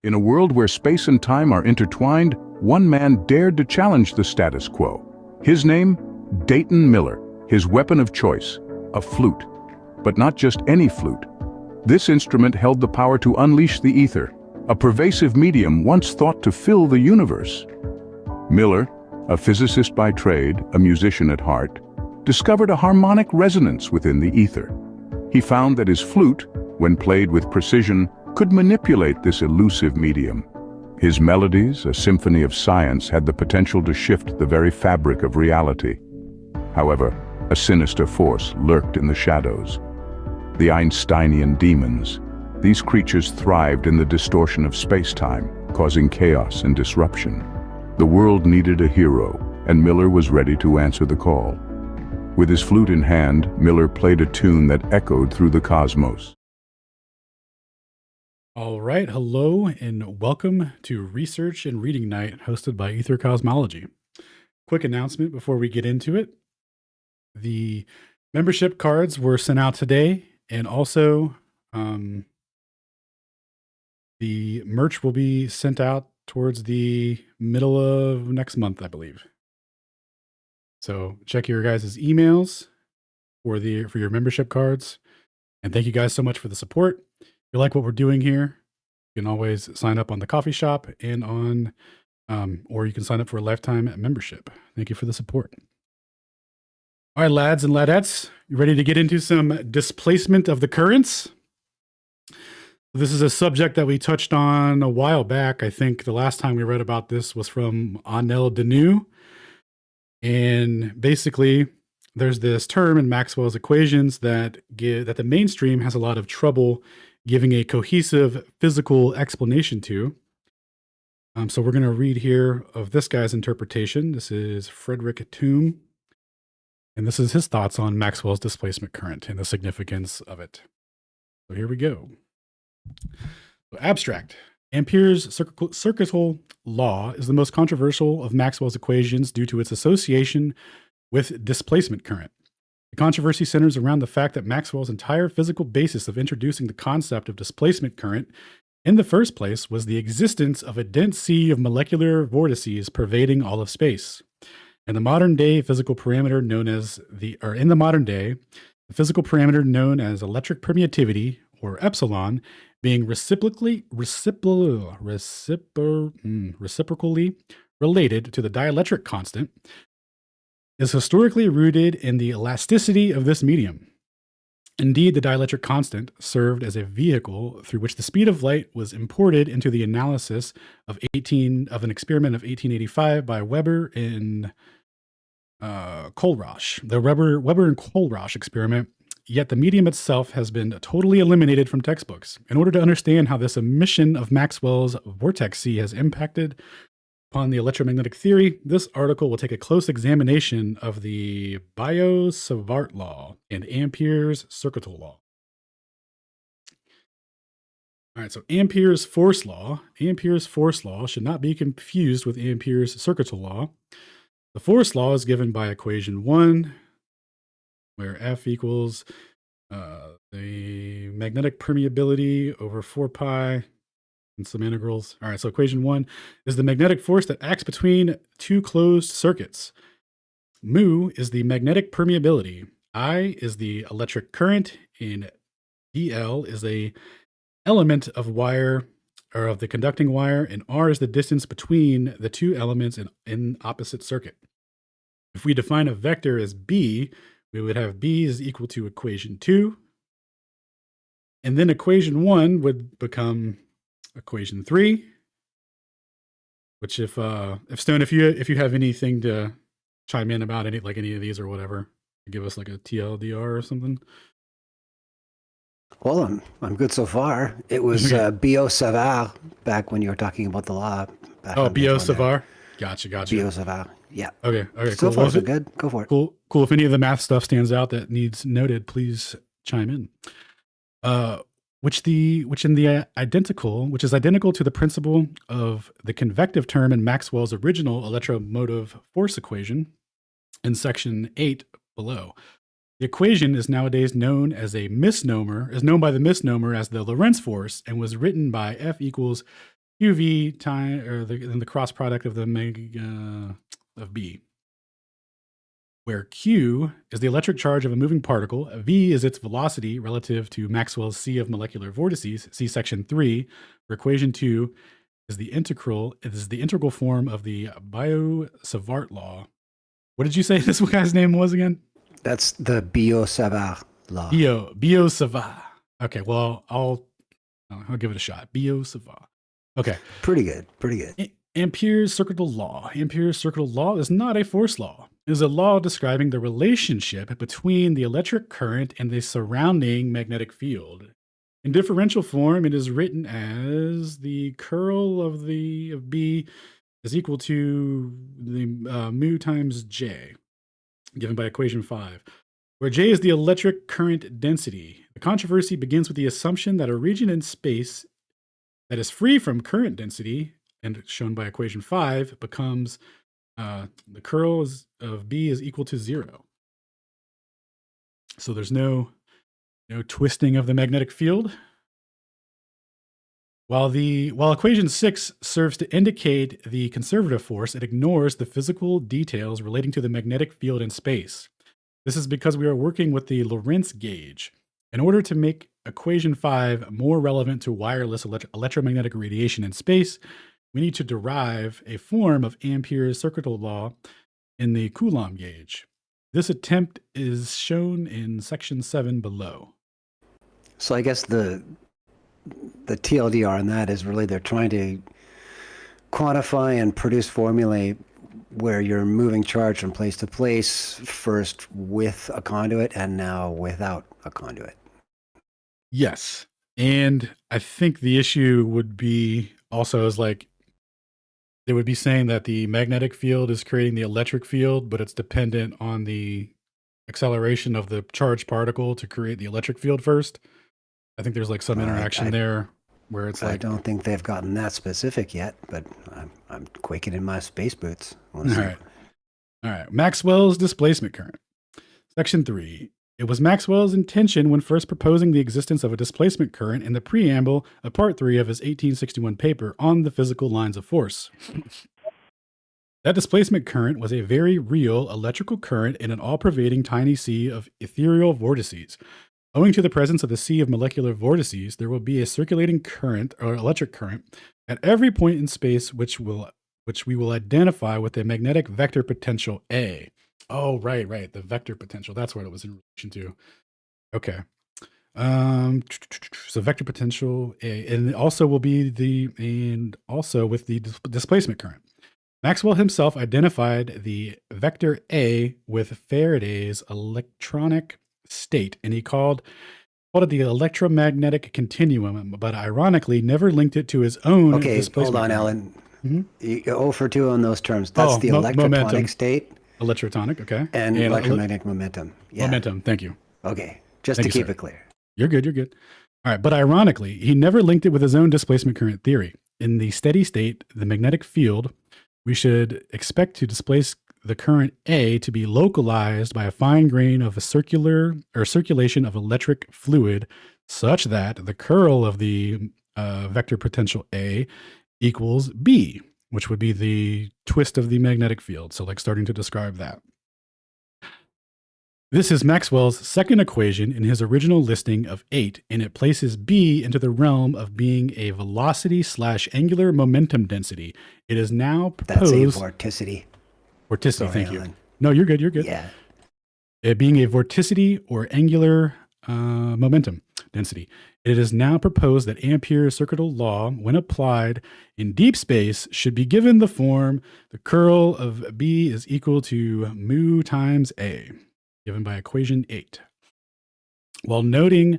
In a world where space and time are intertwined, one man dared to challenge the status quo. His name? Dayton Miller. His weapon of choice? A flute. But not just any flute. This instrument held the power to unleash the ether, a pervasive medium once thought to fill the universe. Miller, a physicist by trade, a musician at heart, discovered a harmonic resonance within the ether. He found that his flute, when played with precision, could manipulate this elusive medium. His melodies, a symphony of science, had the potential to shift the very fabric of reality. However, a sinister force lurked in the shadows. The Einsteinian demons. These creatures thrived in the distortion of space-time, causing chaos and disruption. The world needed a hero, and Miller was ready to answer the call. With his flute in hand, Miller played a tune that echoed through the cosmos. All right, hello and welcome to Research and Reading Night hosted by Ether Cosmology. Quick announcement before we get into it. The membership cards were sent out today, and also the merch will be sent out towards the middle of next month, I believe. So check your guys' emails for your membership cards. And thank you guys so much for the support. If you like what we're doing here, you can always sign up on the coffee shop and or you can sign up for a lifetime membership. Thank you for the support. All right, lads and ladettes, you ready to get into some displacement of the currents? This is a subject that we touched on a while back. I think the last time we read about this was from Anel Deneau. And basically, there's this term in Maxwell's equations that the mainstream has a lot of trouble giving a cohesive physical explanation to. So we're going to read here of this guy's interpretation. This is Frederick Tombe. And this is his thoughts on Maxwell's displacement current and the significance of it. So here we go. So abstract. Ampere's circuital law is the most controversial of Maxwell's equations due to its association with displacement current. The controversy centers around the fact that Maxwell's entire physical basis of introducing the concept of displacement current in the first place was the existence of a dense sea of molecular vortices pervading all of space. In the modern day, the physical parameter known as electric permittivity, or epsilon, being reciprocally related to the dielectric constant, is historically rooted in the elasticity of this medium. Indeed, the dielectric constant served as a vehicle through which the speed of light was imported into the analysis of an experiment of 1885 by Weber and Kohlrausch, the Weber and Kohlrausch experiment. Yet the medium itself has been totally eliminated from textbooks. In order to understand how this emission of Maxwell's vortex sea has impacted upon the electromagnetic theory, this article will take a close examination of the Biot-Savart law and Ampere's circuital law. All right, so Ampere's force law should not be confused with Ampere's circuital law. The force law is given by equation 1, where F equals the magnetic permeability over 4 pi and some integrals. All right, so equation 1 is the magnetic force that acts between two closed circuits. Mu is the magnetic permeability. I is the electric current, and dl is the element of wire, or of the conducting wire, and r is the distance between the two elements in opposite circuit. If we define a vector as b, we would have b is equal to equation 2, and then equation 1 would become equation 3. Which, if Stone, if you have anything to chime in about any of these or whatever, give us like a TLDR or something. Well, I'm good so far. It was Biot-Savart back when you were talking about the law. Oh, Biot-Savart. Gotcha. Biot-Savart. Yeah. Okay. So Cool. far, so good. Go for it. Cool. If any of the math stuff stands out that needs noted, please chime in. Which is identical to the principle of the convective term in Maxwell's original electromotive force equation in section 8 below. The equation is nowadays known by the misnomer as the Lorentz force, and was written by F equals QV time, or the cross product of the of B, where Q is the electric charge of a moving particle, V is its velocity relative to Maxwell's sea of molecular vortices, see section 3, where equation 2 is the integral form of the Biot-Savart law. What did you say this guy's name was again? That's the Biot-Savart law. Biot-Savart. Okay, well, I'll give it a shot. Biot-Savart. Okay. Pretty good. Ampere's circuital law. Ampere's circuital law is not a force law. It is a law describing the relationship between the electric current and the surrounding magnetic field. In differential form, it is written as the curl of B is equal to the mu times J, given by equation 5, where J is the electric current density. The controversy begins with the assumption that a region in space that is free from current density, and shown by equation 5, becomes the curl of B is equal to 0. So there's no twisting of the magnetic field. While equation 6 serves to indicate the conservative force, it ignores the physical details relating to the magnetic field in space. This is because we are working with the Lorentz gauge. In order to make equation 5 more relevant to wireless electromagnetic radiation in space, we need to derive a form of Ampere's circuital law in the Coulomb gauge. This attempt is shown in section 7 below. So I guess the TLDR on that is really they're trying to quantify and produce formulae where you're moving charge from place to place, first with a conduit and now without a conduit. Yes. And I think the issue would be also is like, they would be saying that the magnetic field is creating the electric field, but it's dependent on the acceleration of the charged particle to create the electric field first. I think there's like some interaction there where it's like... I don't think they've gotten that specific yet, but I'm quaking in my space boots. All right. Maxwell's displacement current. Section 3. It was Maxwell's intention when first proposing the existence of a displacement current in the preamble of Part 3 of his 1861 paper on the physical lines of force. That displacement current was a very real electrical current in an all-pervading tiny sea of ethereal vortices. Owing to the presence of the sea of molecular vortices, there will be a circulating current or electric current at every point in space which we will identify with a magnetic vector potential A. Oh, right. The vector potential. That's what it was in relation to. Okay. So vector potential A, and also with the displacement current. Maxwell himself identified the vector A with Faraday's electronic state, and he called it the electromagnetic continuum, but ironically never linked it to his own displacement. Hold on, Alan. Mm-hmm. You 0 for 2 on those terms. That's the electrotonic state. Electrotonic, okay. And electromagnetic momentum. Yeah. Momentum, thank you. Okay, just to keep it clear. You're good. All right, but ironically, he never linked it with his own displacement current theory. In the steady state, the magnetic field, we should expect to displace the current A to be localized by a fine grain of a circulation of electric fluid, such that the curl of the vector potential A equals B, which would be the twist of the magnetic field. So like starting to describe that. This is Maxwell's second equation in his original listing of 8, and it places B into the realm of being a velocity/angular momentum density. It is now proposed... That's a vorticity. Vorticity, Sorry, thank Alan. you. No, you're good. Yeah. It being a vorticity or angular momentum density. It is now proposed that Ampere's circuital law, when applied in deep space, should be given the form the curl of B is equal to mu times A, given by equation 8. While noting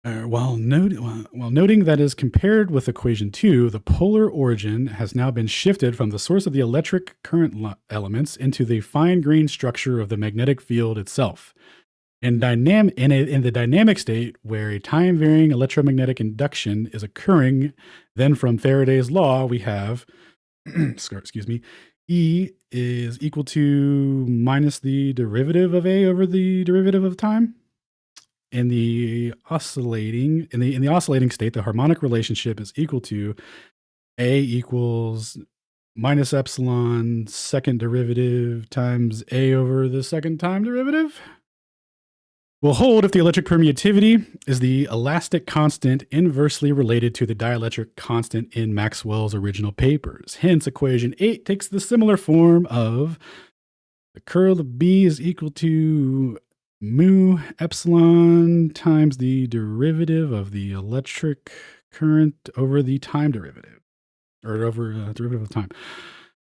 that as compared with equation 2, the polar origin has now been shifted from the source of the electric current elements into the fine-grained structure of the magnetic field itself. In the dynamic state, where a time-varying electromagnetic induction is occurring, then from Faraday's law, we have, E is equal to minus the derivative of A over the derivative of time. In the oscillating state, the harmonic relationship is equal to A equals minus epsilon second derivative times A over the second time derivative will hold if the electric permeativity is the elastic constant inversely related to the dielectric constant in Maxwell's original papers. Hence, equation 8 takes the similar form of the curl of B is equal to mu epsilon times the derivative of the electric current over the time derivative, or over derivative of time,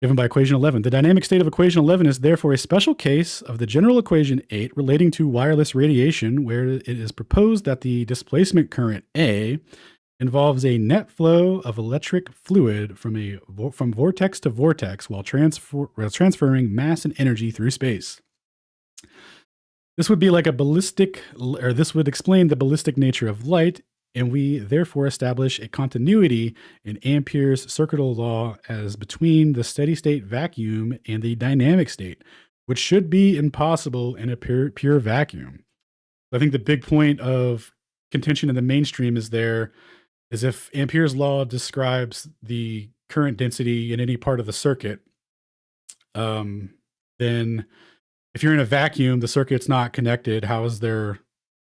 given by equation 11. The dynamic state of equation 11 is therefore a special case of the general equation 8 relating to wireless radiation, where it is proposed that the displacement current A involves a net flow of electric fluid from vortex to vortex while transferring mass and energy through space. This would be like this would explain the ballistic nature of light, and we therefore establish a continuity in Ampere's circuital law as between the steady state vacuum and the dynamic state, which should be impossible in a pure vacuum. I think the big point of contention in the mainstream is if Ampere's law describes the current density in any part of the circuit, then if you're in a vacuum, the circuit's not connected. How is there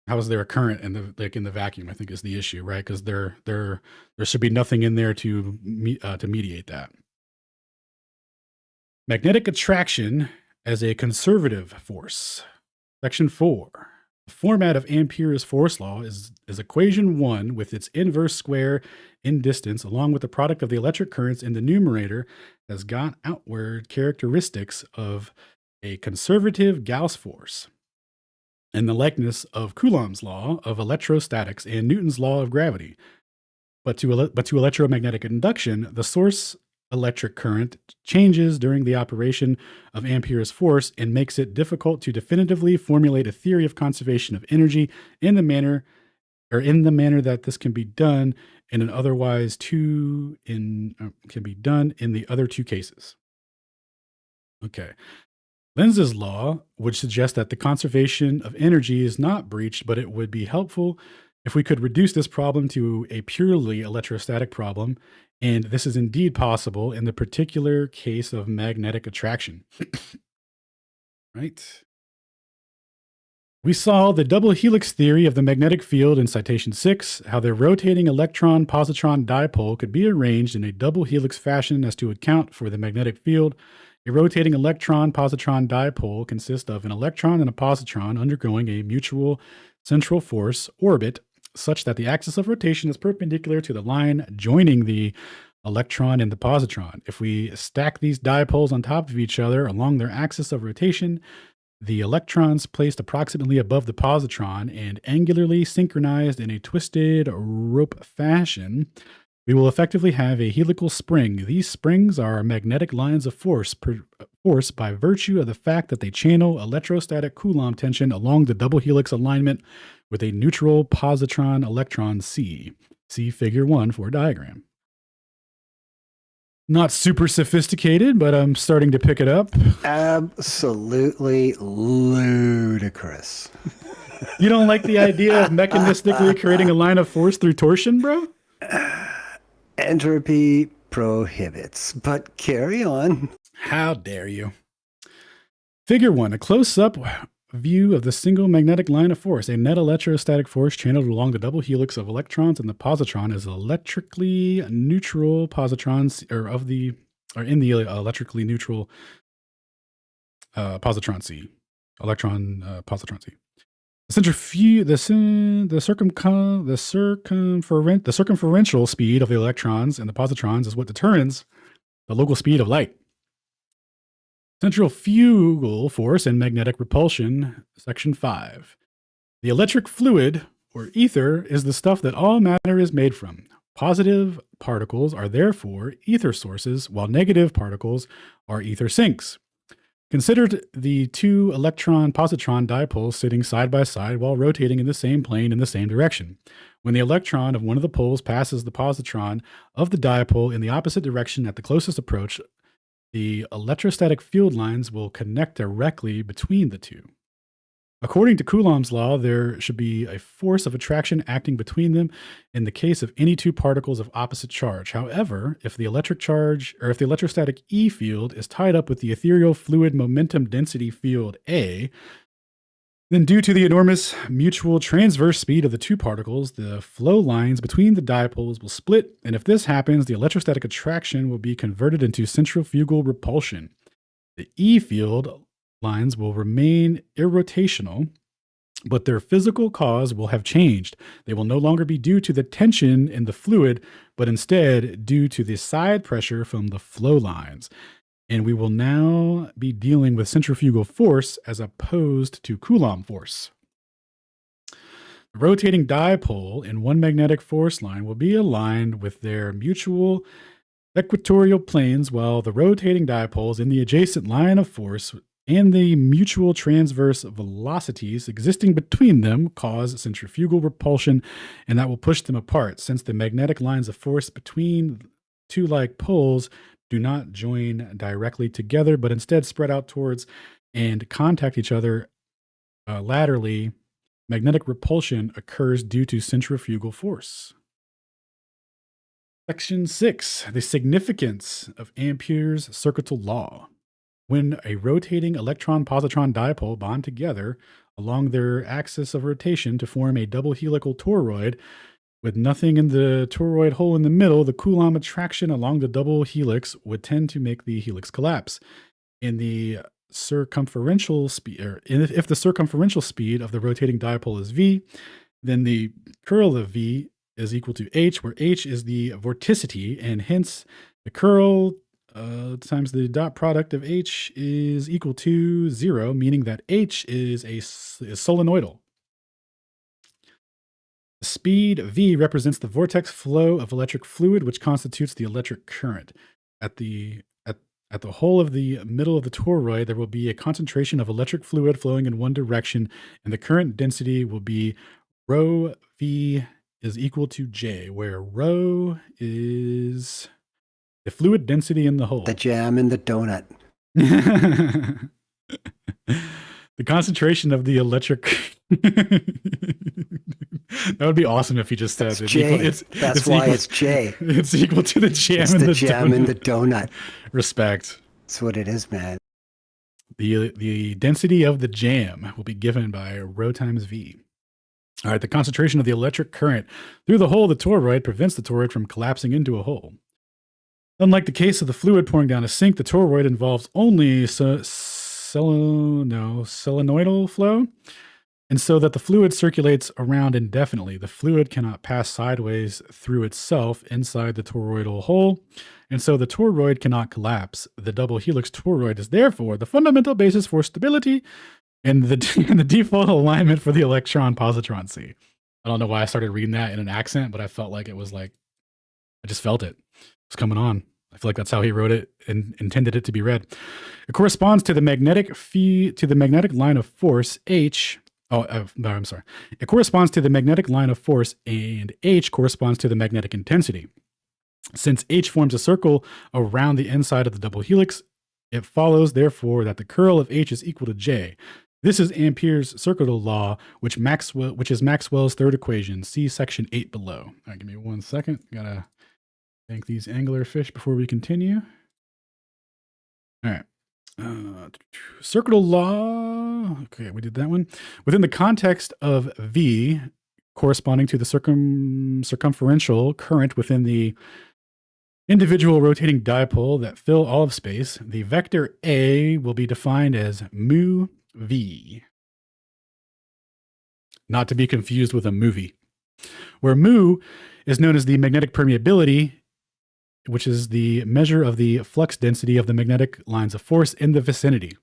a current in the vacuum? I think is the issue, right? Because there should be nothing in there to mediate that. Magnetic attraction as a conservative force. Section 4. The format of Ampere's force law is equation 1 with its inverse square in distance, along with the product of the electric currents in the numerator, has got outward characteristics of a conservative Gauss force, and the likeness of Coulomb's law of electrostatics and Newton's law of gravity. But to electromagnetic induction, the source electric current changes during the operation of Ampere's force and makes it difficult to definitively formulate a theory of conservation of energy in the manner that this can be done in the other two cases. Okay. Lenz's law would suggest that the conservation of energy is not breached, but it would be helpful if we could reduce this problem to a purely electrostatic problem, and this is indeed possible in the particular case of magnetic attraction. Right? We saw the double helix theory of the magnetic field in citation 6, how the rotating electron-positron dipole could be arranged in a double helix fashion as to account for the magnetic field. A rotating electron-positron dipole consists of an electron and a positron undergoing a mutual central force orbit such that the axis of rotation is perpendicular to the line joining the electron and the positron. If we stack these dipoles on top of each other along their axis of rotation, the electrons placed approximately above the positron and angularly synchronized in a twisted rope fashion, we will effectively have a helical spring. These springs are magnetic lines of force by virtue of the fact that they channel electrostatic Coulomb tension along the double helix alignment with a neutral positron-electron C. See Figure 1 for a diagram. Not super sophisticated, but I'm starting to pick it up. Absolutely ludicrous. You don't like the idea of mechanistically creating a line of force through torsion, bro? Entropy prohibits, but carry on. How dare you? Figure 1, a close-up view of the single magnetic line of force. A net electrostatic force channeled along the double helix of electrons and the positron is electrically neutral positrons, in the electrically neutral positron C, positron C. The circumferential speed of the electrons and the positrons is what determines the local speed of light. Centrifugal force and magnetic repulsion, section 5. The electric fluid, or ether, is the stuff that all matter is made from. Positive particles are therefore ether sources, while negative particles are ether sinks. Consider the two electron-positron dipoles sitting side by side while rotating in the same plane in the same direction. When the electron of one of the poles passes the positron of the dipole in the opposite direction at the closest approach, the electrostatic field lines will connect directly between the two. According to Coulomb's law, there should be a force of attraction acting between them in the case of any two particles of opposite charge. However, if the electric charge or if the electrostatic E field is tied up with the ethereal fluid momentum density field A, then due to the enormous mutual transverse speed of the two particles, the flow lines between the dipoles will split, and if this happens, the electrostatic attraction will be converted into centrifugal repulsion. The E field lines will remain irrotational, but their physical cause will have changed. They will no longer be due to the tension in the fluid, but instead due to the side pressure from the flow lines. And we will now be dealing with centrifugal force as opposed to Coulomb force. The rotating dipole in one magnetic force line will be aligned with their mutual equatorial planes, while the rotating dipoles in the adjacent line of force and the mutual transverse velocities existing between them cause centrifugal repulsion, and that will push them apart, since the magnetic lines of force between two like poles do not join directly together, but instead spread out towards and contact each other laterally. Magnetic repulsion occurs due to centrifugal force. Section 6, the significance of Ampere's circuital law. When a rotating electron-positron dipole bond together along their axis of rotation to form a double helical toroid, with nothing in the toroid hole in the middle, the Coulomb attraction along the double helix would tend to make the helix collapse. In the circumferential speed, or if the circumferential speed of the rotating dipole is v, then the curl of v is equal to h, where h is the vorticity, and hence the curl times the dot product of h is equal to 0, meaning that h is solenoidal. The speed v represents the vortex flow of electric fluid, which constitutes the electric current. At the hole of the middle of the toroid, there will be a concentration of electric fluid flowing in one direction, and the current density will be rho v is equal to J, where rho is the fluid density in the hole. The jam in the donut. The concentration of the electric. That would be awesome if he just said it's J. That's why it's J. It's equal to the jam it's in the the jam donut. in the donut. Respect. That's what it is, man. The density of the jam will be given by rho times V. All right, the concentration of the electric current through the hole of the toroid prevents the toroid from collapsing into a hole. Unlike the case of the fluid pouring down a sink, the toroid involves only solenoidal flow, and so that the fluid circulates around indefinitely. The fluid cannot pass sideways through itself inside the toroidal hole, and so the toroid cannot collapse. The double helix toroid is therefore the fundamental basis for stability and the default alignment for the electron-positron C. I don't know why I started reading that in an accent, but I felt like it was like, I just felt it. It's coming on. I feel like that's how he wrote it and intended it to be read. It corresponds to the magnetic line of force H. I'm sorry. It corresponds to the magnetic line of force, and H corresponds to the magnetic intensity. Since H forms a circle around the inside of the double helix, it follows, therefore, that the curl of H is equal to J. This is Ampere's circuital law, which is Maxwell's third equation. See section 8 below. All right, give me 1 second. Gotta thank these anglerfish before we continue. All right. Circuital law. Okay, we did that one. Within the context of V, corresponding to the circumferential current within the individual rotating dipole that fill all of space, the vector A will be defined as mu V. Not to be confused with a movie, where mu is known as the magnetic permeability, which is the measure of the flux density of the magnetic lines of force in the vicinity.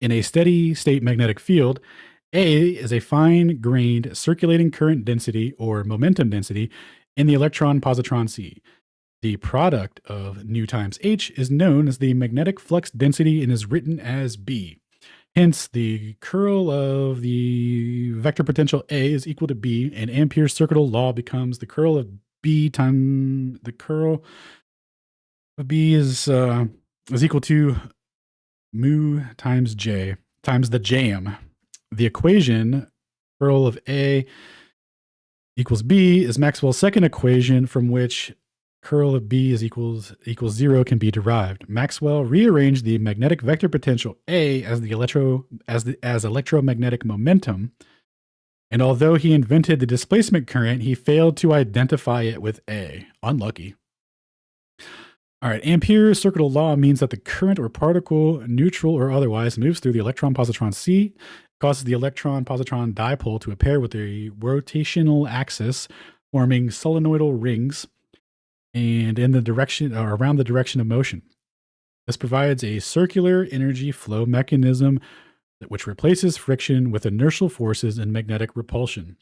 In a steady state magnetic field, A is a fine-grained circulating current density or momentum density in the electron-positron C. The product of nu times H is known as the magnetic flux density and is written as B. Hence, the curl of the vector potential A is equal to B, and Ampere's circuital law becomes the curl of B times the curl of B is equal to mu times J times the jam. The equation curl of A equals B is Maxwell's second equation from which curl of B is equals 0 can be derived. Maxwell rearranged the magnetic vector potential A as electromagnetic momentum, and although he invented the displacement current, he failed to identify it with A. Unlucky. All right, Ampere's circuital law means that the current or particle, neutral or otherwise, moves through the electron-positron C, causes the electron-positron dipole to appear with a rotational axis, forming solenoidal rings, and in the direction or around the direction of motion. This provides a circular energy flow mechanism which replaces friction with inertial forces and magnetic repulsion.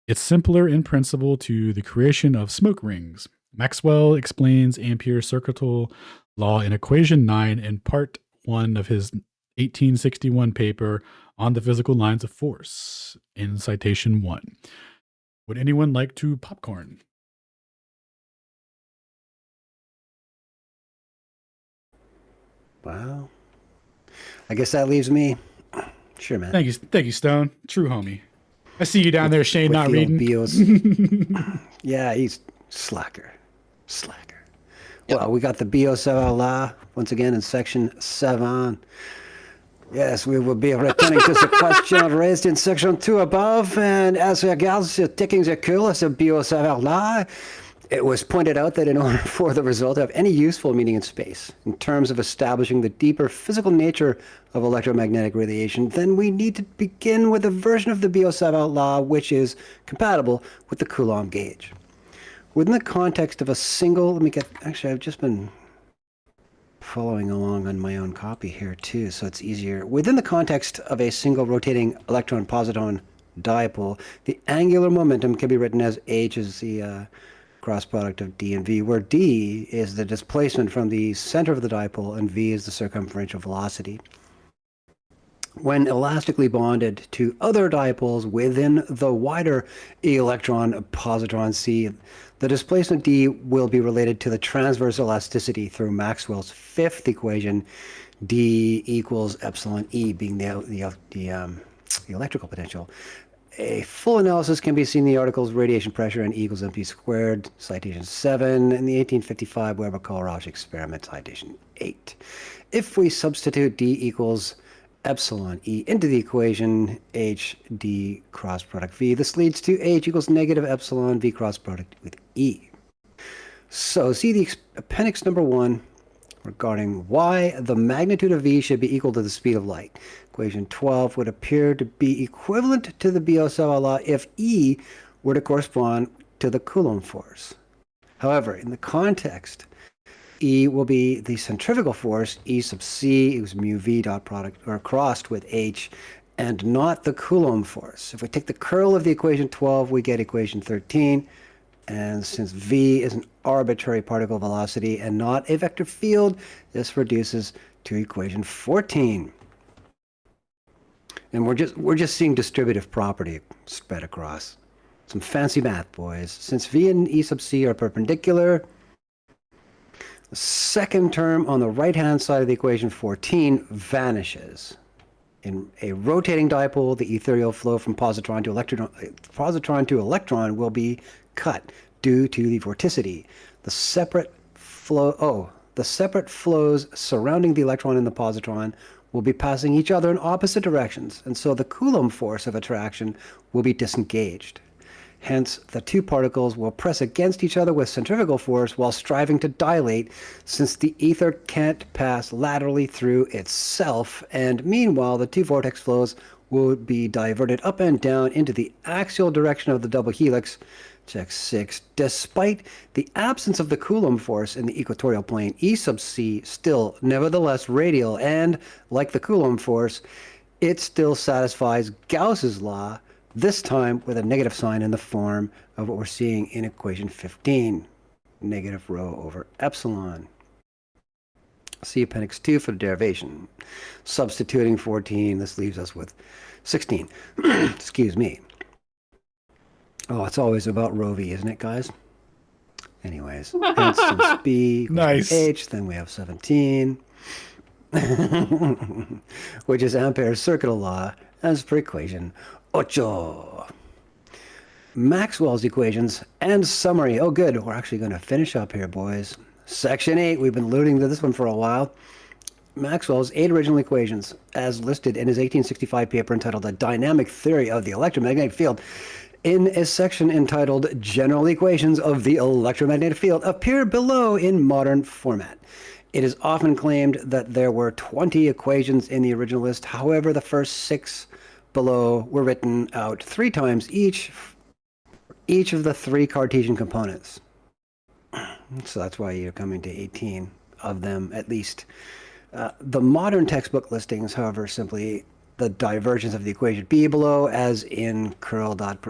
It's simpler in principle to the creation of smoke rings. Maxwell explains Ampere's circuital law in equation 9 in part 1 of his 1861 paper on the physical lines of force in citation 1. Would anyone like to popcorn? Wow. I guess that leaves me. Sure, man. Thank you, Stone. True homie. I see you down there, Shane, not the old reading. Bios. Yeah, he's slacker. Well, we got the Bios law once again in section 7. Yes, we will be returning to the question raised in section 2 above, and as regards the taking the curl of Bios law, it was pointed out that in order for the result to have any useful meaning in space, in terms of establishing the deeper physical nature of electromagnetic radiation, then we need to begin with a version of the Biot-Savart law which is compatible with the Coulomb gauge. Within the context of a single, I've just been following along on my own copy here too, so it's easier. Within the context of a single rotating electron-positron dipole, the angular momentum can be written as H is the cross product of D and V, where D is the displacement from the center of the dipole and V is the circumferential velocity. When elastically bonded to other dipoles within the wider electron-positron C, the displacement D will be related to the transverse elasticity through Maxwell's fifth equation, D equals epsilon E being the electrical potential. A full analysis can be seen in the articles Radiation Pressure and E equals mp squared, citation 7, and the 1855 Weber-Kohlrausch experiment, citation 8. If we substitute D equals epsilon E into the equation H D cross product V, this leads to H equals negative epsilon V cross product with E. So see the appendix number 1 regarding why the magnitude of V should be equal to the speed of light. Equation 12 would appear to be equivalent to the Biot-Savart law if E were to correspond to the Coulomb force. However, in the context, E will be the centrifugal force, E sub C equals mu V dot product, or crossed with H, and not the Coulomb force. If we take the curl of the equation 12, we get equation 13. And since V is an arbitrary particle velocity and not a vector field, this reduces to equation 14. And we're just seeing distributive property spread across. Some fancy math, boys. Since V and E sub C are perpendicular, the second term on the right-hand side of the equation 14 vanishes. In a rotating dipole, the ethereal flow from positron to electron will be cut due to the vorticity. The separate flows surrounding the electron and the positron will be passing each other in opposite directions, and so the Coulomb force of attraction will be disengaged. Hence, the two particles will press against each other with centrifugal force while striving to dilate, since the ether can't pass laterally through itself, and meanwhile the two vortex flows will be diverted up and down into the axial direction of the double helix, check 6. Despite the absence of the Coulomb force in the equatorial plane, E sub C still nevertheless radial, and like the Coulomb force, it still satisfies Gauss's law, this time with a negative sign in the form of what we're seeing in equation 15, negative rho over epsilon. See appendix 2 for the derivation. Substituting 14, this leaves us with 16. Excuse me. Oh, it's always about rho v, isn't it, guys? Anyways, hence since B equals Nice. H, then we have 17, which is Ampere's circuital law, as per equation 8. Maxwell's equations and summary. Oh, good. We're actually going to finish up here, boys. Section 8. We've been alluding to this one for a while. Maxwell's 8 original equations, as listed in his 1865 paper entitled A Dynamic Theory of the Electromagnetic Field, in a section entitled General Equations of the Electromagnetic Field, appear below in modern format. It is often claimed that there were 20 equations in the original list. However, the first 6 below were written out 3 times each of the 3 Cartesian components. So that's why you're coming to 18 of them at least. The modern textbook listings, however, simply the divergence of the equation B below, as in curl dot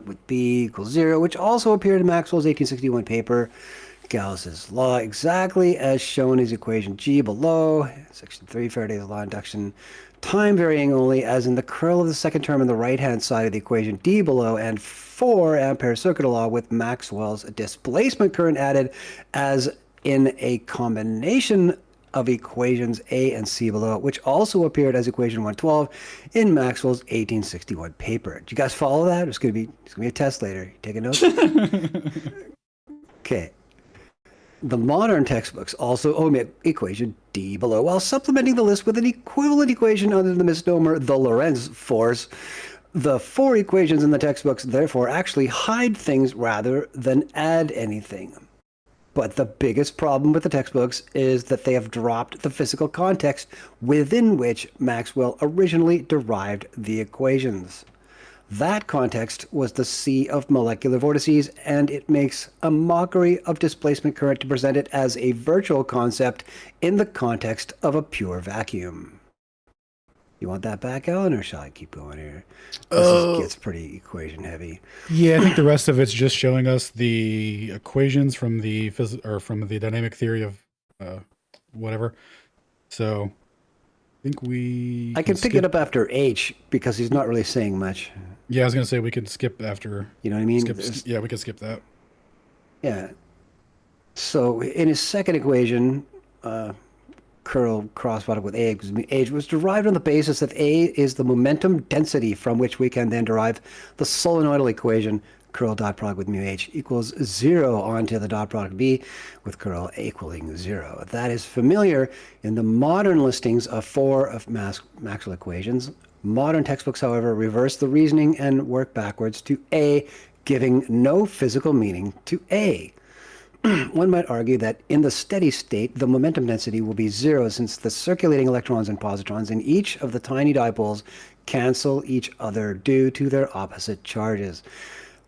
with B equals 0, which also appeared in Maxwell's 1861 paper, Gauss's law, exactly as shown in his equation G below, section 3, Faraday's law induction, time varying only, as in the curl of the second term on the right-hand side of the equation D below, and 4 ampere circuit law with Maxwell's displacement current added, as in a combination of equations A and C below, which also appeared as equation 112 in Maxwell's 1861 paper. Do you guys follow that? It's gonna be a test later. You taking notes? Okay. The modern textbooks also omit equation D below, while supplementing the list with an equivalent equation under the misnomer the Lorentz force. The 4 equations in the textbooks therefore actually hide things rather than add anything. But the biggest problem with the textbooks is that they have dropped the physical context within which Maxwell originally derived the equations. That context was the sea of molecular vortices, and it makes a mockery of displacement current to present it as a virtual concept in the context of a pure vacuum. You want that back, Alan, or shall I keep going here? This gets pretty equation heavy. Yeah, I think the rest of it's just showing us the equations from the from the dynamic theory of whatever. So I think I can pick it up after H because he's not really saying much. Yeah, I was gonna say we can skip after. You know what I mean? Yeah, we can skip that. Yeah. So in his second equation, curl cross product with A equals H was derived on the basis that A is the momentum density from which we can then derive the solenoidal equation curl dot product with mu H equals 0 onto the dot product B with curl equaling 0. That is familiar in the modern listings of 4 of Maxwell equations. Modern textbooks, however, reverse the reasoning and work backwards to A, giving no physical meaning to A. One might argue that in the steady state, the momentum density will be 0 since the circulating electrons and positrons in each of the tiny dipoles cancel each other due to their opposite charges.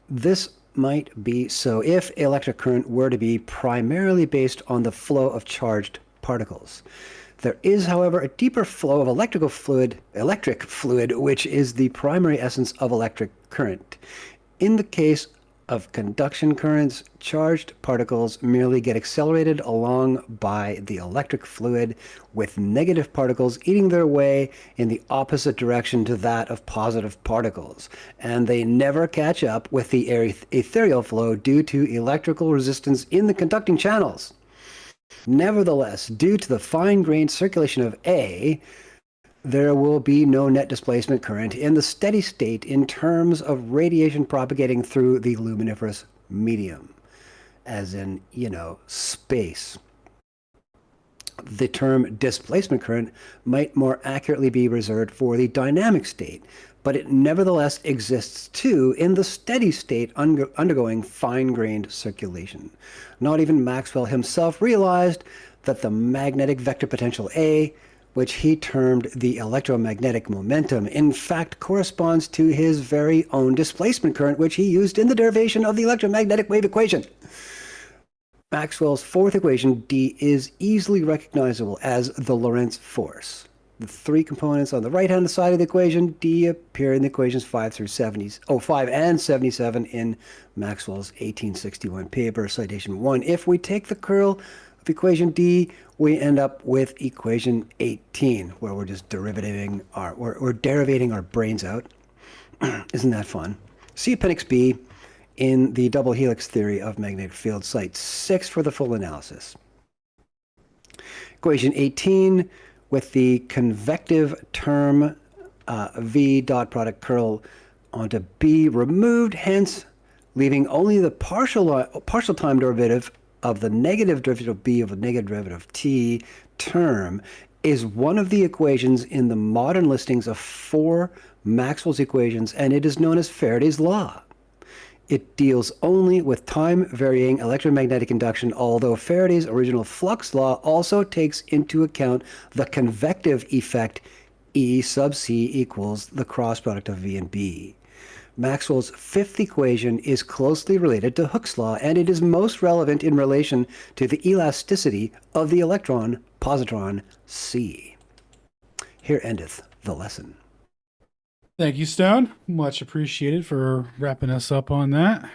This might be so if electric current were to be primarily based on the flow of charged particles. There is, however, a deeper flow of electric fluid, which is the primary essence of electric current. In the case of conduction currents, charged particles merely get accelerated along by the electric fluid, with negative particles eating their way in the opposite direction to that of positive particles, and they never catch up with the ethereal flow due to electrical resistance in the conducting channels. Nevertheless, due to the fine-grained circulation of A, there will be no net displacement current in the steady state in terms of radiation propagating through the luminiferous medium, as in, space. The term displacement current might more accurately be reserved for the dynamic state, but it nevertheless exists too in the steady state undergoing fine-grained circulation. Not even Maxwell himself realized that the magnetic vector potential A, which he termed the electromagnetic momentum, in fact corresponds to his very own displacement current, which he used in the derivation of the electromagnetic wave equation. Maxwell's fourth equation, D, is easily recognizable as the Lorentz force. The 3 components on the right-hand side of the equation, D, appear in the equations 5 and 77 in Maxwell's 1861 paper, citation 1. If we take the curl of equation D, we end up with equation 18, where we're just derivating our brains out. Isn't that fun? See Appendix B in the double helix theory of magnetic field, site 6 for the full analysis. Equation 18 with the convective term V dot product curl onto B removed, hence leaving only the partial time derivative of the negative derivative B of the negative derivative T term is one of the equations in the modern listings of 4 Maxwell's equations, and it is known as Faraday's law. It deals only with time-varying electromagnetic induction, although Faraday's original flux law also takes into account the convective effect E sub C equals the cross product of V and B. Maxwell's 5th equation is closely related to Hooke's law, and it is most relevant in relation to the elasticity of the electron positron C. Here endeth the lesson. Thank you, Stone. Much appreciated for wrapping us up on that.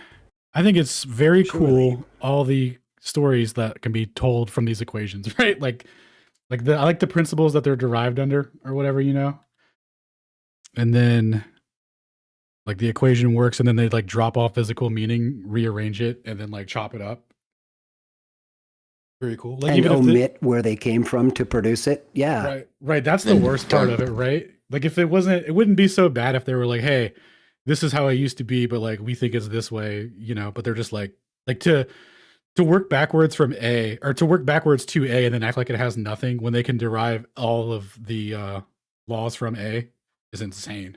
I think it's very cool, all the stories that can be told from these equations, right? I like the principles that they're derived under or whatever, you know? And then like the equation works and then they like drop off physical meaning, rearrange it, and then like chop it up. Very cool. Like, and even omit where they came from to produce it. Yeah. Right. That's the worst part of it, right? Like if it wouldn't be so bad if they were like, hey, this is how it used to be, but like we think it's this way, you know, but they're just like to work backwards from A, or to work backwards to A and then act like it has nothing when they can derive all of the laws from A is insane.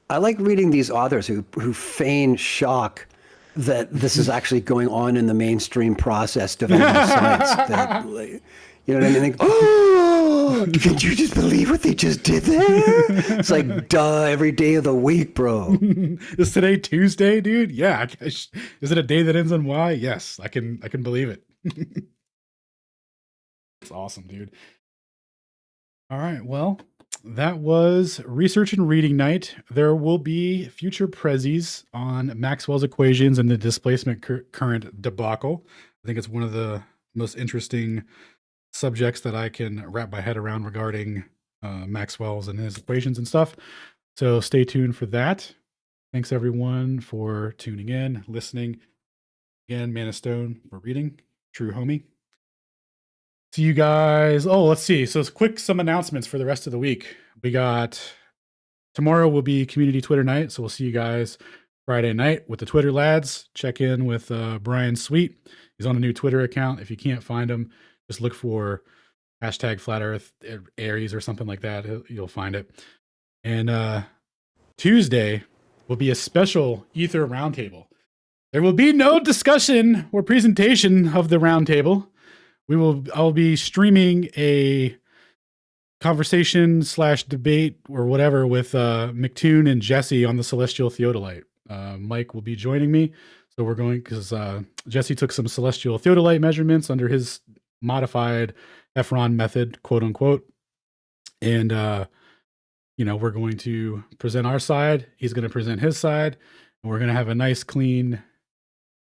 I like reading these authors who feign shock that this is actually going on in the mainstream process development of science. That, you know what I mean? Like, oh, could you just believe what they just did there? It's like, duh, every day of the week, bro. Is today Tuesday, dude? Yeah. Is it a day that ends on Y? Yes, I can believe it. It's awesome, dude. All right, well, that was Research and Reading Night. There will be future prezzies on Maxwell's equations and the displacement current debacle. I think it's one of the most interesting subjects that I can wrap my head around regarding Maxwell's and his equations and stuff. So stay tuned for that. Thanks everyone for tuning in, listening. Again, Man of Stone for reading. True homie. See you guys. Oh, let's see. So some announcements for the rest of the week. We got tomorrow will be community Twitter night. So we'll see you guys Friday night with the Twitter lads. Check in with Brian Sweet. He's on a new Twitter account. If you can't find him, just look for hashtag Flat Earth Aries or something like that. You'll find it. And Tuesday will be a special Ether roundtable. There will be no discussion or presentation of the roundtable. I'll be streaming a conversation / debate or whatever with McToon and Jesse on the celestial theodolite. Mike will be joining me. So we're going, because Jesse took some celestial theodolite measurements under his modified Efron method, quote unquote. And, we're going to present our side. He's going to present his side. And we're going to have a nice, clean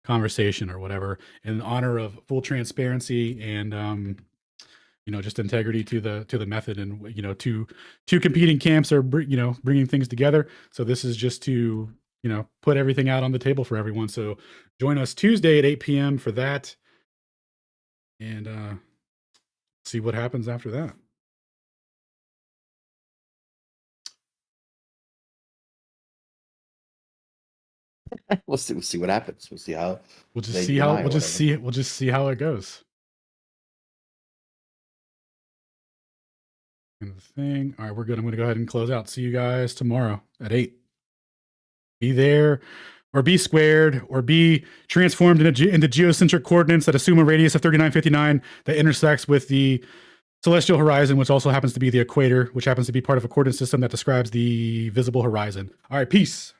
conversation or whatever in honor of full transparency and, just integrity to the method. And, two competing camps are, bringing things together. So this is just to, put everything out on the table for everyone. So join us Tuesday at 8 p.m. for that. And see what happens after that. We'll see what happens. We'll see how we'll just see how it goes. And the thing. All right, we're good. I'm going to go ahead and close out. See you guys tomorrow at 8. Be there, or be squared, or be transformed into geocentric coordinates that assume a radius of 3959 that intersects with the celestial horizon, which also happens to be the equator, which happens to be part of a coordinate system that describes the visible horizon. All right, peace.